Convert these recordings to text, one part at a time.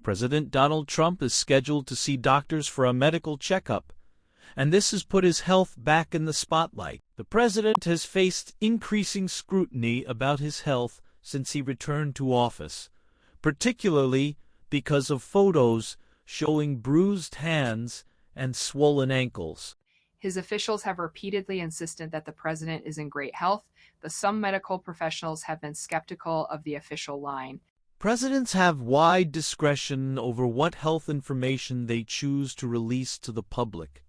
President Donald Trump is scheduled to see doctors for a medical checkup, and this has put his health back in the spotlight. The president has faced increasing scrutiny about his health since he returned to office, particularly because of photos showing bruised hands and swollen ankles. His officials have repeatedly insisted that the president is in great health, but some medical professionals have been skeptical of the official line. Presidents have wide discretion over what health information they choose to release to the public,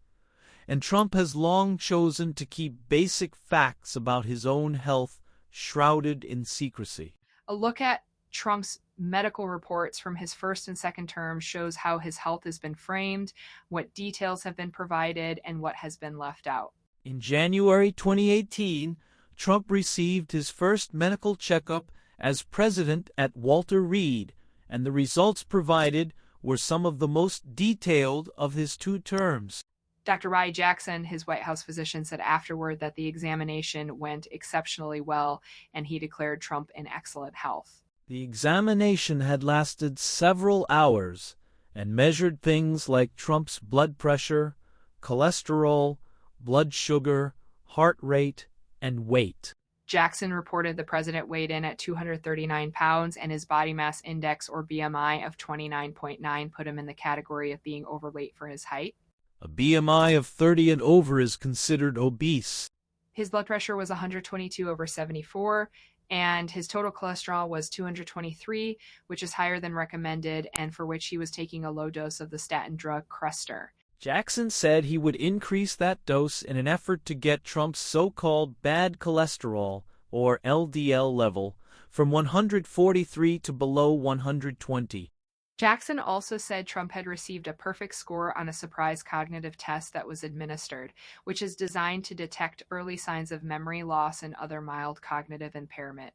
and Trump has long chosen to keep basic facts about his own health shrouded in secrecy. A look at Trump's medical reports from his first and second terms shows how his health has been framed, what details have been provided, and what has been left out. In January 2018, Trump received his first medical checkup as president at Walter Reed, and the results provided were some of the most detailed of his 2 terms. Dr. Rye Jackson, his White House physician, said afterward that the examination went exceptionally well, and he declared Trump in excellent health. The examination had lasted several hours and measured things like Trump's blood pressure, cholesterol, blood sugar, heart rate, and weight. Jackson reported the president weighed in at 239 pounds, and his body mass index, or BMI, of 29.9 put him in the category of being overweight for his height. A BMI of 30 and over is considered obese. His blood pressure was 122/74, and his total cholesterol was 223, which is higher than recommended, and for which he was taking a low dose of the statin drug Crestor. Jackson said he would increase that dose in an effort to get Trump's so-called bad cholesterol, or LDL level, from 143 to below 120. Jackson also said Trump had received a perfect score on a surprise cognitive test that was administered, which is designed to detect early signs of memory loss and other mild cognitive impairment.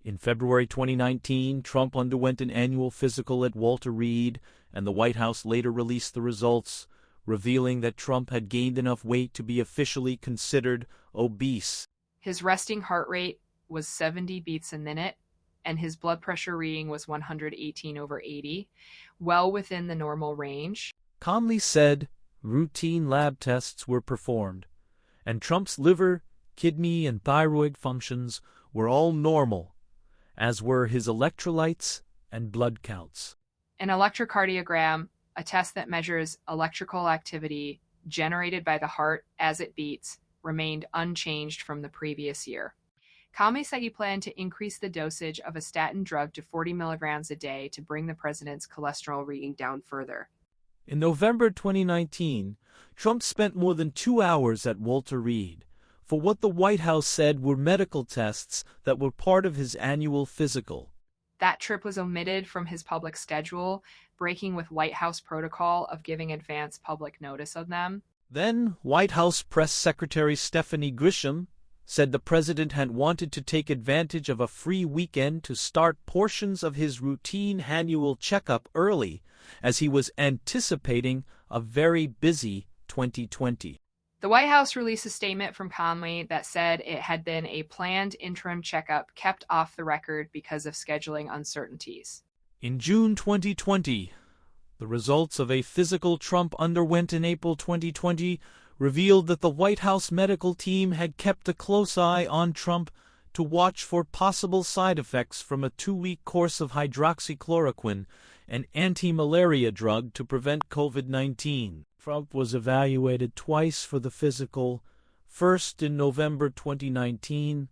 In February 2019, Trump underwent an annual physical at Walter Reed, and the White House later released the results, revealing that Trump had gained enough weight to be officially considered obese. His resting heart rate was 70 beats a minute, and his blood pressure reading was 118/80, well within the normal range. Calmly said routine lab tests were performed, and Trump's liver, kidney, and thyroid functions were all normal, as were his electrolytes and blood counts. An electrocardiogram, a test that measures electrical activity generated by the heart as it beats, remained unchanged from the previous year. Comey said he planned to increase the dosage of a statin drug to 40 milligrams a day to bring the president's cholesterol reading down further. In November 2019, Trump spent more than 2 hours at Walter Reed for what the White House said were medical tests that were part of his annual physical. That trip was omitted from his public schedule, breaking with White House protocol of giving advance public notice of them. Then, White House Press Secretary Stephanie Grisham said the president had wanted to take advantage of a free weekend to start portions of his routine annual checkup early, as he was anticipating a very busy 2020. The White House released a statement from Comey that said it had been a planned interim checkup kept off the record because of scheduling uncertainties. In June 2020, the results of a physical Trump underwent in April 2020 revealed that the White House medical team had kept a close eye on Trump to watch for possible side effects from a 2-week course of hydroxychloroquine, an anti-malaria drug to prevent COVID-19. Trump was evaluated twice for the physical, first in November 2019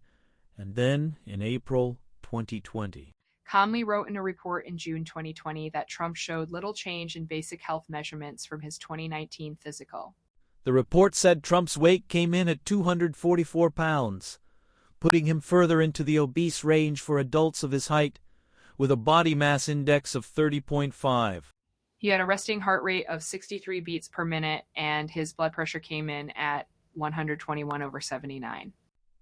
and then in April 2020. Comey wrote in a report in June 2020 that Trump showed little change in basic health measurements from his 2019 physical. The report said Trump's weight came in at 244 pounds, putting him further into the obese range for adults of his height, with a body mass index of 30.5. He had a resting heart rate of 63 beats per minute, and his blood pressure came in at 121/79.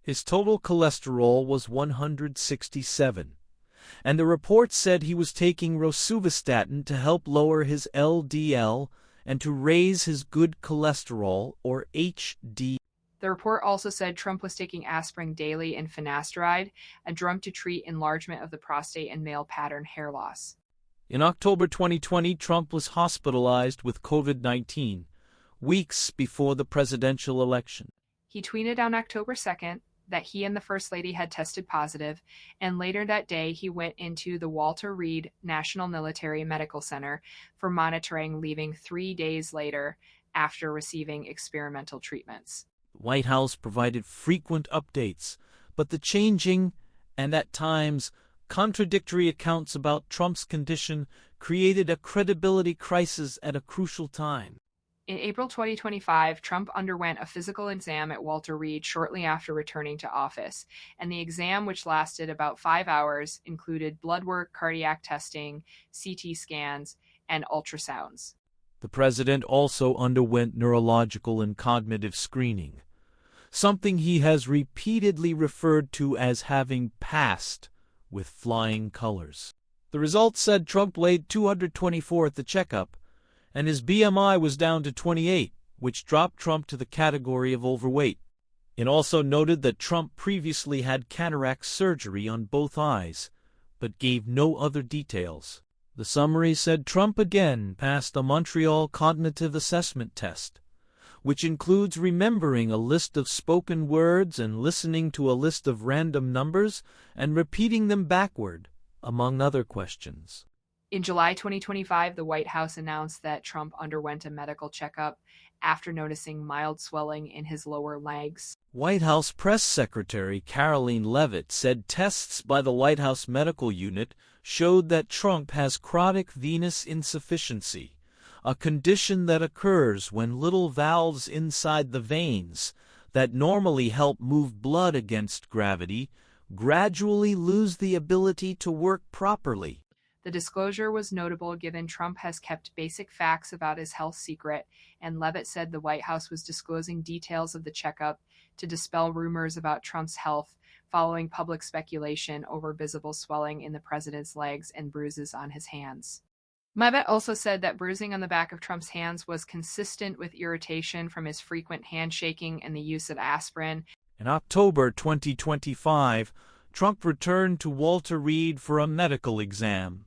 His total cholesterol was 167, and the report said he was taking rosuvastatin to help lower his LDL and to raise his good cholesterol, or HD. The report also said Trump was taking aspirin daily and finasteride, a drug to treat enlargement of the prostate and male pattern hair loss. In October 2020, Trump was hospitalized with COVID-19, weeks before the presidential election. He tweeted on October 2nd that he and the First Lady had tested positive, and later that day he went into the Walter Reed National Military Medical Center for monitoring, leaving 3 days later after receiving experimental treatments. The White House provided frequent updates, but the changing and at times contradictory accounts about Trump's condition created a credibility crisis at a crucial time. In April 2025, Trump underwent a physical exam at Walter Reed shortly after returning to office, and the exam, which lasted about 5 hours, included blood work, cardiac testing, CT scans, and ultrasounds. The president also underwent neurological and cognitive screening, something he has repeatedly referred to as having passed with flying colors. The results said Trump weighed 224 at the checkup, and his BMI was down to 28, which dropped Trump to the category of overweight. It also noted that Trump previously had cataract surgery on both eyes, but gave no other details. The summary said Trump again passed the Montreal Cognitive Assessment Test, which includes remembering a list of spoken words and listening to a list of random numbers and repeating them backward, among other questions. In July 2025, the White House announced that Trump underwent a medical checkup after noticing mild swelling in his lower legs. White House Press Secretary Karoline Leavitt said tests by the White House Medical Unit showed that Trump has chronic venous insufficiency, a condition that occurs when little valves inside the veins that normally help move blood against gravity gradually lose the ability to work properly. The disclosure was notable given Trump has kept basic facts about his health secret, and Leavitt said the White House was disclosing details of the checkup to dispel rumors about Trump's health following public speculation over visible swelling in the president's legs and bruises on his hands. Leavitt also said that bruising on the back of Trump's hands was consistent with irritation from his frequent handshaking and the use of aspirin. In October 2025, Trump returned to Walter Reed for a medical exam,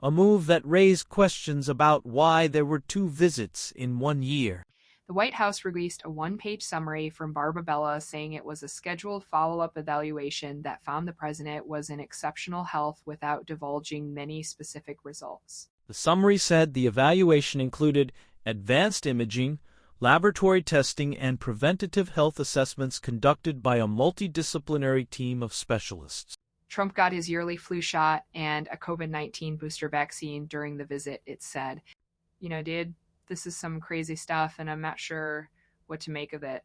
a move that raised questions about why there were 2 visits in 1 year. The White House released a 1-page summary from Barbabella saying it was a scheduled follow-up evaluation that found the president was in exceptional health without divulging many specific results. The summary said the evaluation included advanced imaging, laboratory testing, and preventative health assessments conducted by a multidisciplinary team of specialists. Trump got his yearly flu shot and a COVID-19 booster vaccine during the visit, it said. Dude, this is some crazy stuff, and I'm not sure what to make of it.